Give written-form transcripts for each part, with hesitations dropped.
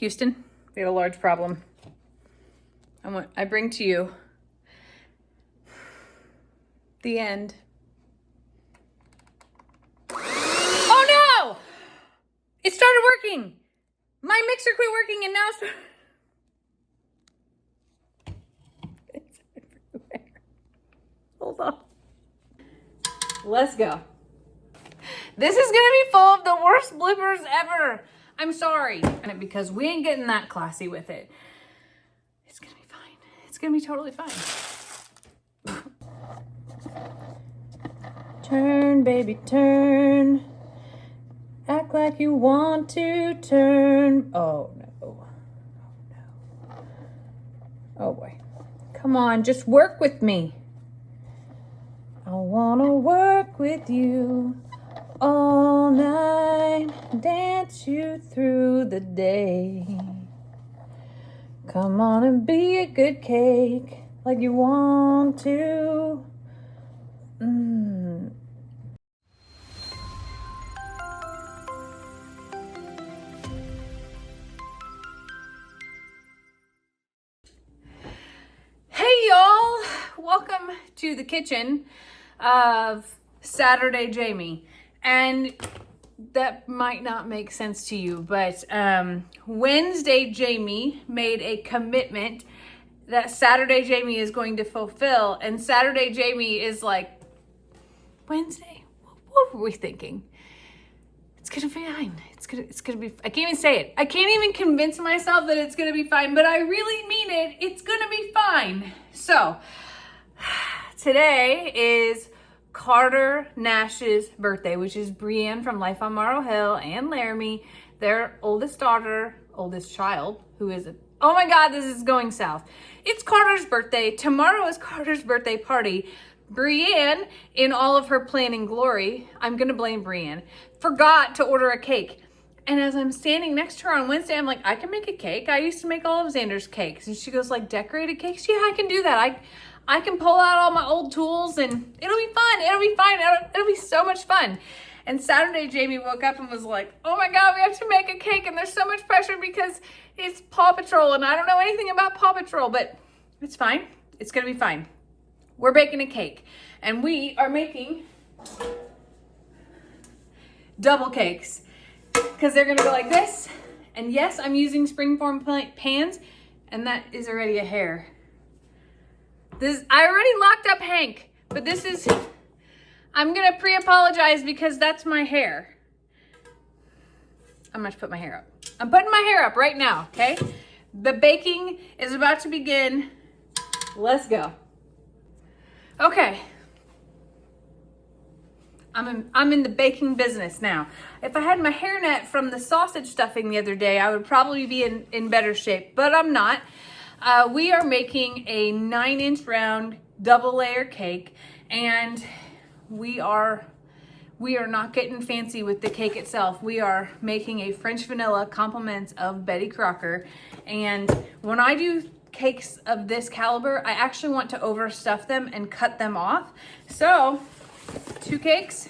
Houston, we have a large problem. I bring to you the end. Oh no! It started working. My mixer quit working and now it's everywhere. Hold on. Let's go. This is gonna be full of the worst bloopers ever. I'm sorry. And because we ain't getting that classy with it. It's gonna be fine. It's gonna be totally fine. Turn, baby, turn. Act like you want to turn. Oh no. Oh no. Oh boy. Come on, just work with me. I wanna work with you all night, dance you through the day. Come on and be a good cake like you want to. Hey y'all, welcome to the kitchen of Saturday Jamie. And that might not make sense to you, but Wednesday Jamie made a commitment that Saturday Jamie is going to fulfill, and Saturday Jamie is like, Wednesday? What were we thinking? It's gonna be fine. It's gonna be, I can't even say it. I can't even convince myself that it's gonna be fine, but I really mean it. It's gonna be fine. So, today is Carter Nash's birthday, which is Brienne from Life on Morrow Hill and Laramie, their oldest daughter, oldest child, who is, oh my God, this is going south. It's Carter's birthday. Tomorrow is Carter's birthday party. Brienne, in all of her planning glory, I'm gonna blame Brienne, forgot to order a cake. And as I'm standing next to her on Wednesday, I'm like, I can make a cake. I used to make all of Xander's cakes. And she goes like, decorated cakes? Yeah, I can do that. I can pull out all my old tools and it'll be fun. It'll be fine. It'll be so much fun. And Saturday, Jamie woke up and was like, oh my God, we have to make a cake. And there's so much pressure because it's Paw Patrol and I don't know anything about Paw Patrol, but it's fine. It's gonna be fine. We're baking a cake and we are making double cakes because they're gonna go like this. And yes, I'm using springform pans and that is already a hair. I already locked up Hank, but this is, I'm gonna pre-apologize because that's my hair. I'm gonna put my hair up. I'm putting my hair up right now, okay? The baking is about to begin. Let's go. Okay. I'm in the baking business now. If I had my hairnet from the sausage stuffing the other day, I would probably be in better shape, but I'm not. We are making a 9-inch round double layer cake, and we are not getting fancy with the cake itself. We are making a French vanilla compliments of Betty Crocker. And when I do cakes of this caliber, I actually want to overstuff them and cut them off. So 2 cakes,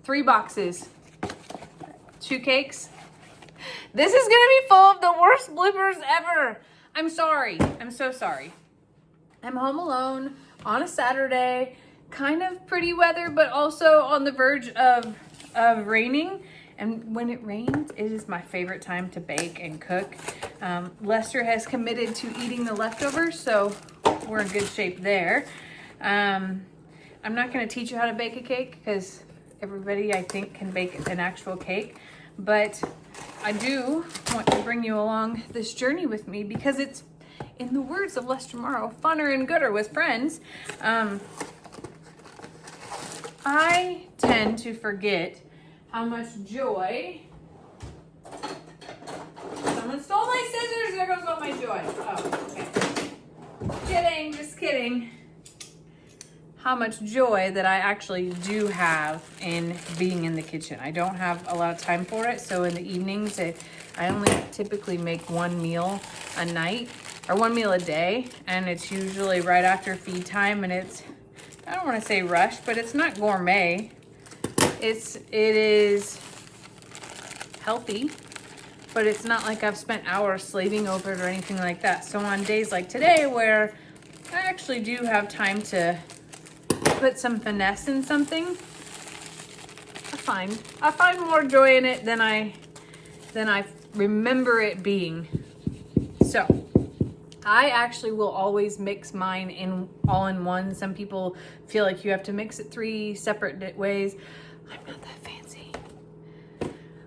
3 boxes, 2 cakes. This is gonna be full of the worst bloopers ever. I'm sorry. I'm so sorry. I'm home alone on a Saturday, kind of pretty weather, but also on the verge of raining. And when it rains, it is my favorite time to bake and cook. Lester has committed to eating the leftovers, so we're in good shape there. I'm not gonna teach you how to bake a cake because everybody, I think, can bake an actual cake, but I do want to bring you along this journey with me because it's, in the words of Lester Morrow, funner and gooder with friends. I tend to forget how much joy. Someone stole my scissors. There goes all my joy. Oh, okay. Kidding, just kidding. How much joy that I actually do have in being in the kitchen. I don't have a lot of time for it, so in the evenings, I only typically make 1 meal a night, or 1 meal a day, and it's usually right after feed time, and it's, I don't want to say rush, but it's not gourmet. It is healthy, but it's not like I've spent hours slaving over it or anything like that. So on days like today where I actually do have time to put some finesse in something, I find more joy in it than I remember it being. So I actually will always mix mine all in one. Some people feel like you have to mix it 3 separate ways. I'm not that fancy.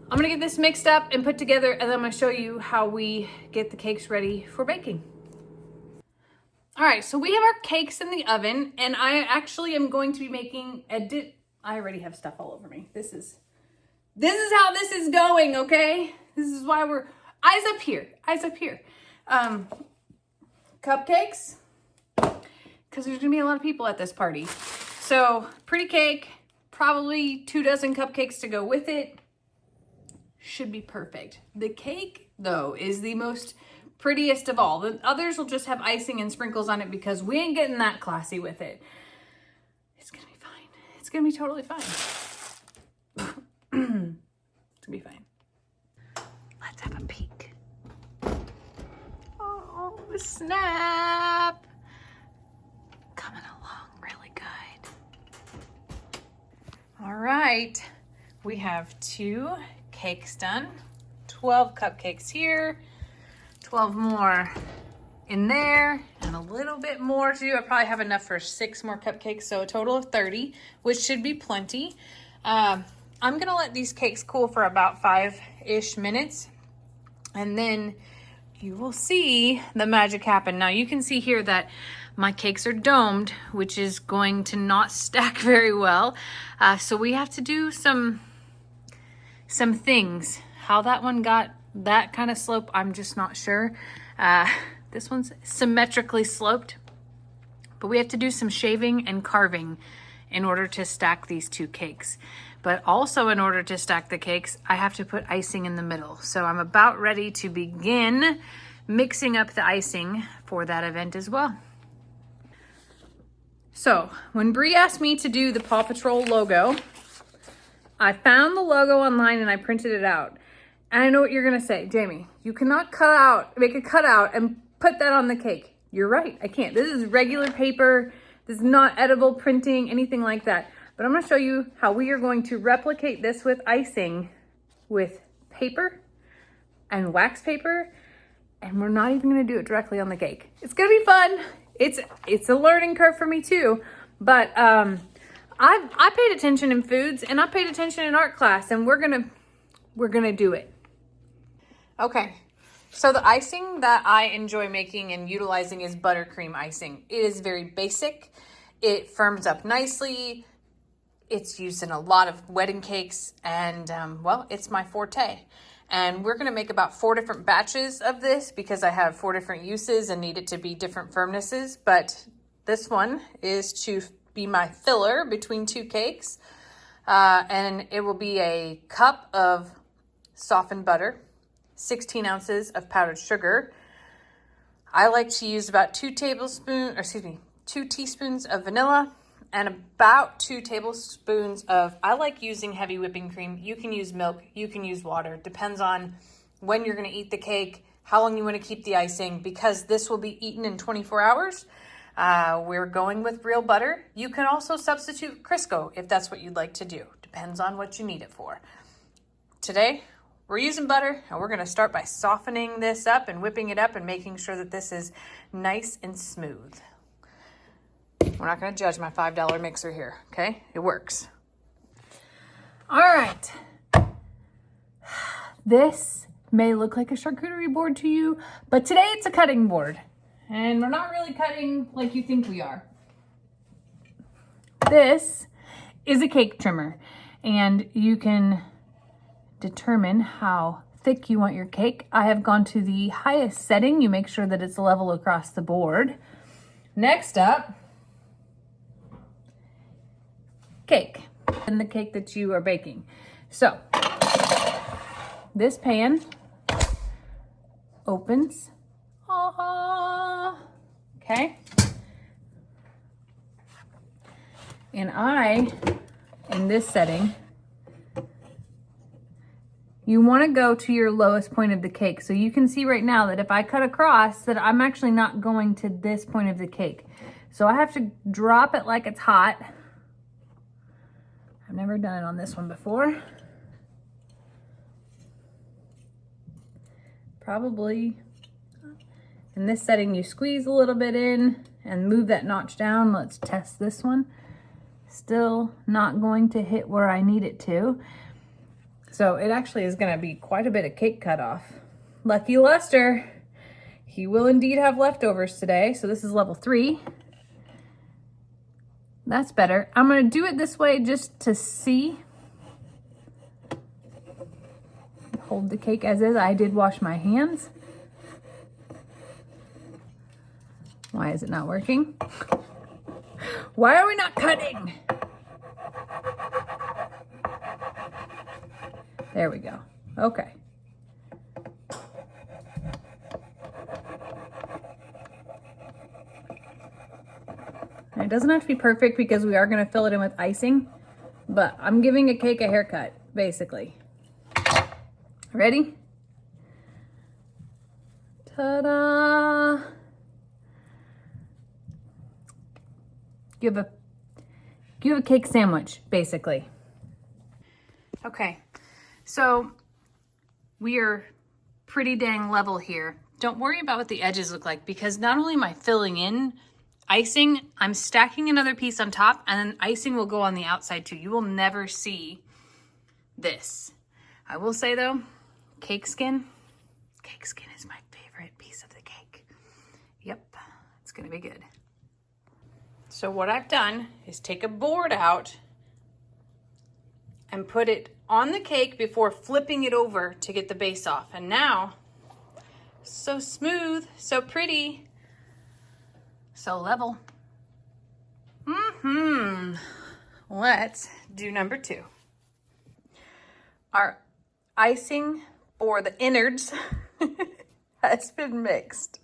I'm gonna get this mixed up and put together, and then I'm gonna show you how we get the cakes ready for baking. All right, so we have our cakes in the oven, and I actually am going to be making I already have stuff all over me. This is how this is going, okay? This is why we're eyes up here. Cupcakes, because there's gonna be a lot of people at this party. So pretty cake, probably 2 dozen cupcakes to go with it. Should be perfect. The cake, though, is the most prettiest of all. The others will just have icing and sprinkles on it because we ain't getting that classy with it. It's gonna be fine. It's gonna be totally fine. It's gonna be fine. Let's have a peek. Oh, snap. Coming along really good. All right, we have 2 cakes done. 12 cupcakes here, 12 more in there, and a little bit more to do. I probably have enough for 6 more cupcakes, so a total of 30, which should be plenty. I'm gonna let these cakes cool for about 5-ish minutes, and then you will see the magic happen. Now you can see here that my cakes are domed, which is going to not stack very well. So we have to do some things. How that one got that kind of slope, I'm just not sure. This one's symmetrically sloped, but we have to do some shaving and carving in order to stack these 2 cakes. But also in order to stack the cakes, I have to put icing in the middle. So I'm about ready to begin mixing up the icing for that event as well. So when Bree asked me to do the Paw Patrol logo, I found the logo online and I printed it out. And I know what you're gonna say, Jamie, you cannot make a cutout and put that on the cake. You're right, I can't. This is regular paper. This is not edible printing, anything like that. But I'm gonna show you how we are going to replicate this with icing with paper and wax paper. And we're not even gonna do it directly on the cake. It's gonna be fun. It's a learning curve for me too. But I paid attention in foods and I paid attention in art class, and we're gonna do it. Okay, so the icing that I enjoy making and utilizing is buttercream icing. It is very basic. It firms up nicely. It's used in a lot of wedding cakes, and well, it's my forte. And we're gonna make about 4 different batches of this because I have 4 different uses and need it to be different firmnesses. But this one is to be my filler between 2 cakes. And it will be a cup of softened butter, 16 ounces of powdered sugar. I like to use about 2 teaspoons of vanilla, and about 2 tablespoons of, I like using heavy whipping cream. You can use milk, you can use water. Depends on when you're gonna eat the cake, how long you wanna keep the icing, because this will be eaten in 24 hours. We're going with real butter. You can also substitute Crisco if that's what you'd like to do. Depends on what you need it for. Today, we're using butter, and we're gonna start by softening this up and whipping it up and making sure that this is nice and smooth. We're not gonna judge my $5 mixer here, okay? It works. All right. This may look like a charcuterie board to you, but today it's a cutting board. And we're not really cutting like you think we are. This is a cake trimmer, and you can determine how thick you want your cake. I have gone to the highest setting. You make sure that it's level across the board. Next up, cake, and the cake that you are baking. So this pan opens. Okay. And in this setting, you want to go to your lowest point of the cake. So you can see right now that if I cut across, that I'm actually not going to this point of the cake. So I have to drop it like it's hot. I've never done it on this one before. Probably in this setting, you squeeze a little bit in and move that notch down. Let's test this one. Still not going to hit where I need it to. So it actually is going to be quite a bit of cake cut off. Lucky Lester, he will indeed have leftovers today. So this is level 3. That's better. I'm going to do it this way just to see. Hold the cake as is. I did wash my hands. Why is it not working? Why are we not cutting? There we go. Okay. And it doesn't have to be perfect because we are going to fill it in with icing, but I'm giving a cake a haircut, basically. Ready? Ta-da! Give a cake sandwich, basically. Okay, so we are pretty dang level here. Don't worry about what the edges look like, because not only am I filling in icing, I'm stacking another piece on top, and then icing will go on the outside too. You will never see this. I will say though, cake skin is my favorite piece of the cake. Yep, it's gonna be good. So what I've done is take a board out and put it on the cake before flipping it over to get the base off. And now, so smooth, so pretty, so level. Let's do number 2. Our icing for the innards has been mixed.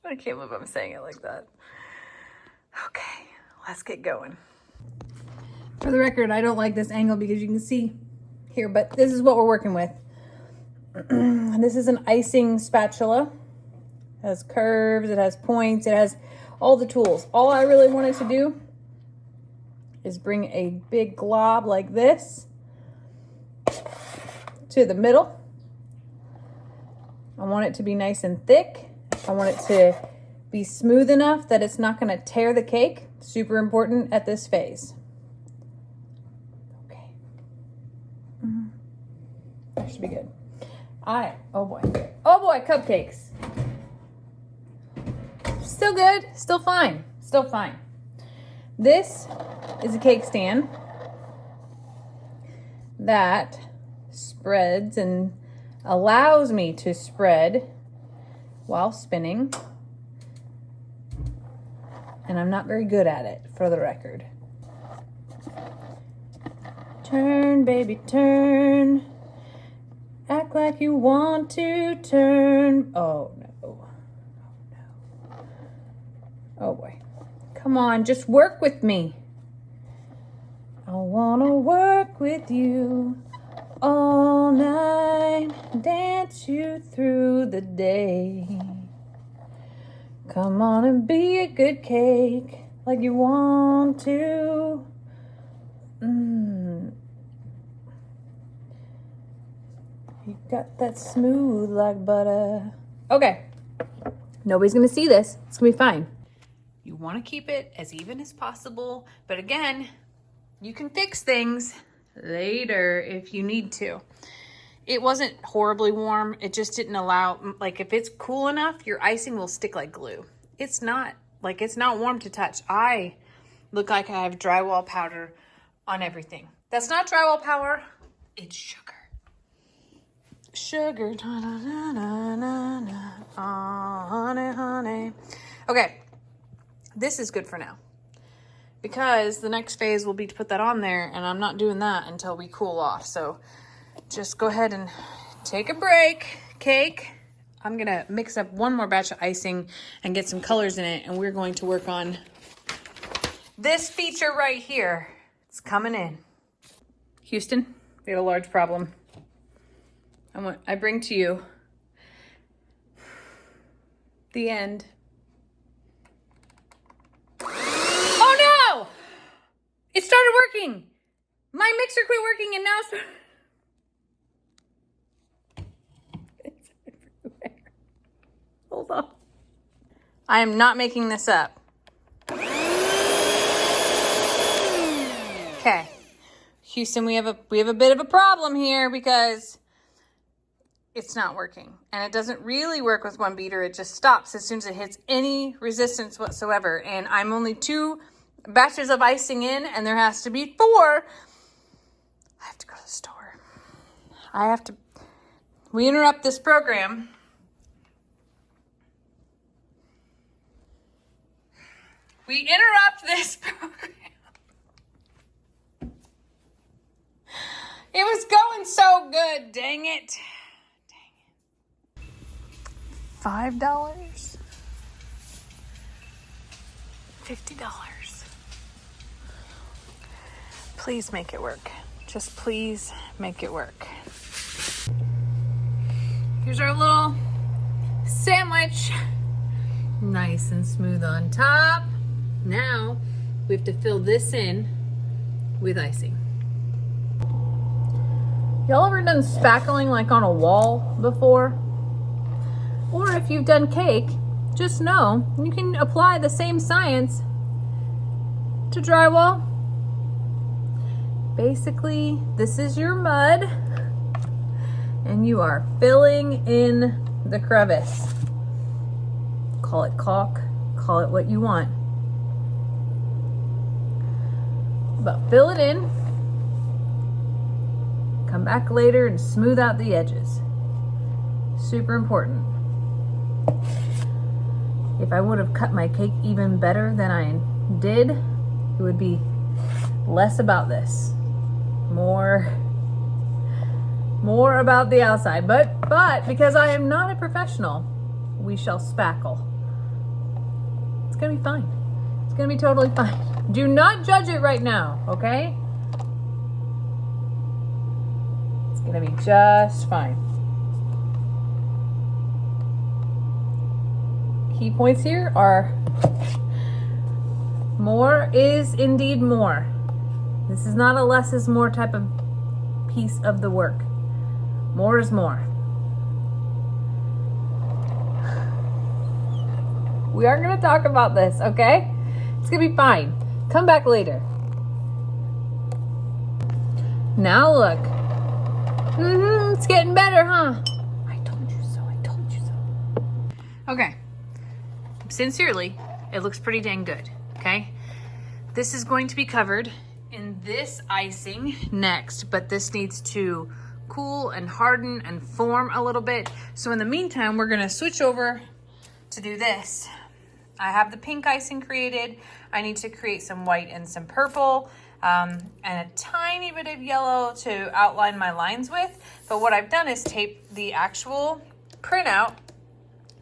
I can't believe I'm saying it like that. Okay, let's get going. For the record, I don't like this angle because you can see here, but this is what we're working with. This is an icing spatula. It has curves, it has points, it has all the tools. All I really wanted to do is bring a big glob like this to the middle. I want it to be nice and thick. I want it to be smooth enough that it's not going to tear the cake. Super important at this phase. Okay. That should be good. Oh boy, cupcakes. Still good, still fine, still fine. This is a cake stand that spreads and allows me to spread while spinning. And I'm not very good at it, for the record. Turn, baby, turn. Act like you want to turn. Oh, no. Oh, no. Oh, boy. Come on, just work with me. I want to work with you all night. Dance you through the day. Come on and be a good cake like you want to. You got that smooth like butter. Okay. Nobody's going to see this. It's going to be fine. You want to keep it as even as possible. But again, you can fix things later if you need to. It wasn't horribly warm. It just didn't allow, like if it's cool enough, your icing will stick like glue. It's not warm to touch. I look like I have drywall powder on everything. That's not drywall powder. It's sugar. Sugar. Da, da, da, da, da, da. Oh, honey, honey. Okay. This is good for now. Because the next phase will be to put that on there, and I'm not doing that until we cool off. So just go ahead and take a break, cake. I'm gonna mix up one more batch of icing and get some colors in it, and we're going to work on this feature right here. It's coming in. Houston, we have a large problem. I bring to you the end. Oh no! It started working. My mixer quit working and now it's everywhere. Hold on. I am not making this up. Okay. Houston, we have a bit of a problem here because it's not working. And it doesn't really work with one beater. It just stops as soon as it hits any resistance whatsoever. And I'm only 2 batches of icing in, and there has to be 4. I have to go to the store. We interrupt this program. We interrupt this program. It was going so good, dang it. $5? $50. Please make it work. Just please make it work. Here's our little sandwich. Nice and smooth on top. Now we have to fill this in with icing. Y'all ever done spackling like on a wall before? Or if you've done cake, just know you can apply the same science to drywall. Basically, this is your mud and you are filling in the crevice. Call it caulk, call it what you want. But fill it in. Come back later and smooth out the edges. Super important. If I would have cut my cake even better than I did, it would be less about this. More about the outside. But because I am not a professional, we shall spackle. It's gonna be fine. It's gonna be totally fine. Do not judge it right now, okay? It's gonna be just fine. Key points here are more is indeed more. This is not a less is more type of piece of the work. More is more. We are going to talk about this, okay? It's going to be fine. Come back later. Now look. It's getting better, huh? I told you so. I told you so. Okay. Sincerely, it looks pretty dang good, okay? This is going to be covered in this icing next, but this needs to cool and harden and form a little bit. So in the meantime, we're gonna switch over to do this. I have the pink icing created. I need to create some white and some purple and a tiny bit of yellow to outline my lines with. But what I've done is tape the actual printout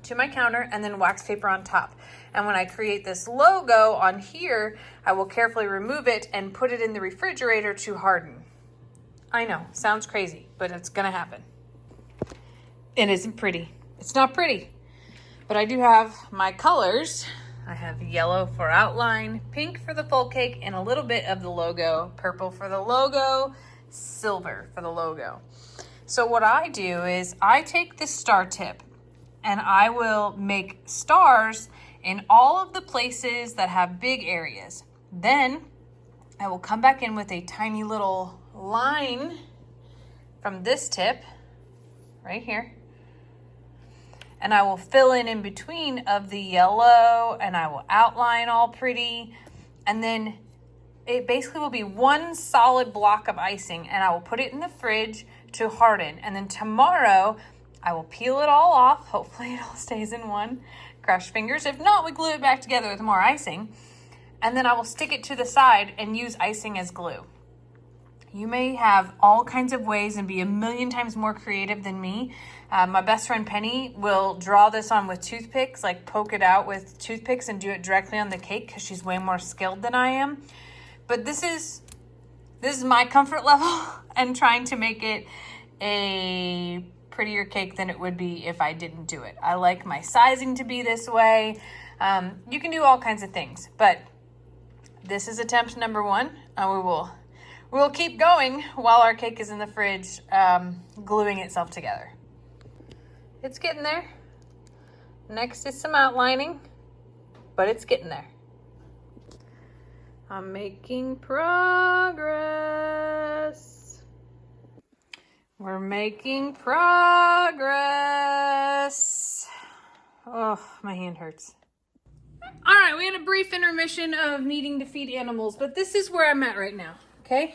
to my counter and then wax paper on top. And when I create this logo on here, I will carefully remove it and put it in the refrigerator to harden. I know, sounds crazy, but it's gonna happen. It isn't pretty. It's not pretty. But I do have my colors. I have yellow for outline, pink for the full cake, and a little bit of the logo, purple for the logo, silver for the logo. So what I do is I take this star tip and I will make stars in all of the places that have big areas. Then I will come back in with a tiny little line from this tip right here. And I will fill in between of the yellow and I will outline all pretty. And then it basically will be one solid block of icing and I will put it in the fridge to harden. And then tomorrow I will peel it all off. Hopefully it all stays in one. Cross fingers. If not, we glue it back together with more icing. And then I will stick it to the side and use icing as glue. You may have all kinds of ways and be a million times more creative than me. My best friend Penny will draw this on with toothpicks, like poke it out with toothpicks and do it directly on the cake because she's way more skilled than I am. But this is my comfort level and trying to make it a prettier cake than it would be if I didn't do it. I like my sizing to be this way. You can do all kinds of things, but this is attempt number 1. We'll keep going while our cake is in the fridge, gluing itself together. It's getting there. Next is some outlining, but it's getting there. I'm making progress. We're making progress. Oh, my hand hurts. All right, we had a brief intermission of needing to feed animals, but this is where I'm at right now, okay?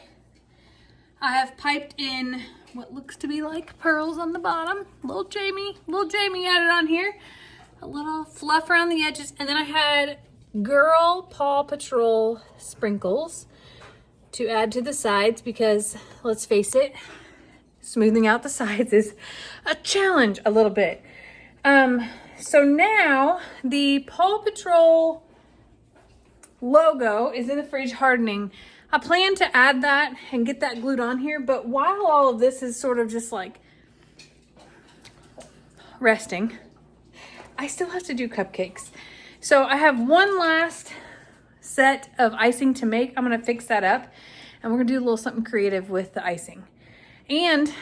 I have piped in what looks to be like pearls on the bottom. Little Jamie added on here. A little fluff around the edges. And then I had Girl Paw Patrol sprinkles to add to the sides because, let's face it, smoothing out the sides is a challenge a little bit. So now the Paw Patrol logo is in the fridge hardening. I plan to add that and get that glued on here, but while all of this is sort of just like resting, I still have to do cupcakes. So I have one last set of icing to make. I'm gonna fix that up and we're gonna do a little something creative with the icing. And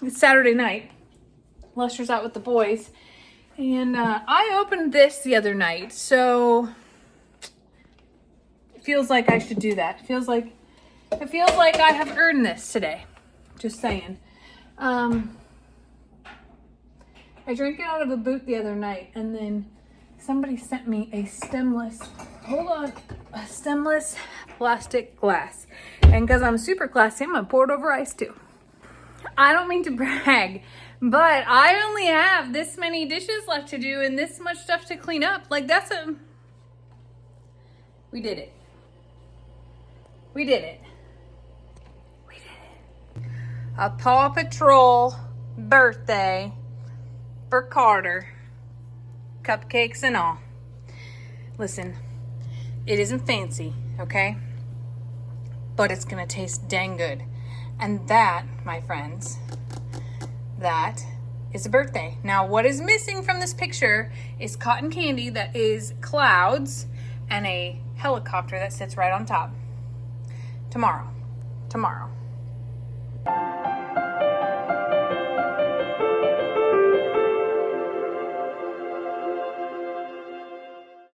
it's Saturday night. Lester's out with the boys. And I opened this the other night, so it feels like I should do that. It feels like I have earned this today. Just saying. I drank it out of a boot the other night, and then somebody sent me a stemless plastic glass. And because I'm super classy, I'm gonna pour it over ice too. I don't mean to brag, but I only have this many dishes left to do and this much stuff to clean up. Like we did it. We did it. We did it. A Paw Patrol birthday for Carter. Cupcakes and all. Listen, it isn't fancy, okay? But it's gonna taste dang good. And that, my friends, that is a birthday. Now, what is missing from this picture is cotton candy that is clouds and a helicopter that sits right on top. Tomorrow.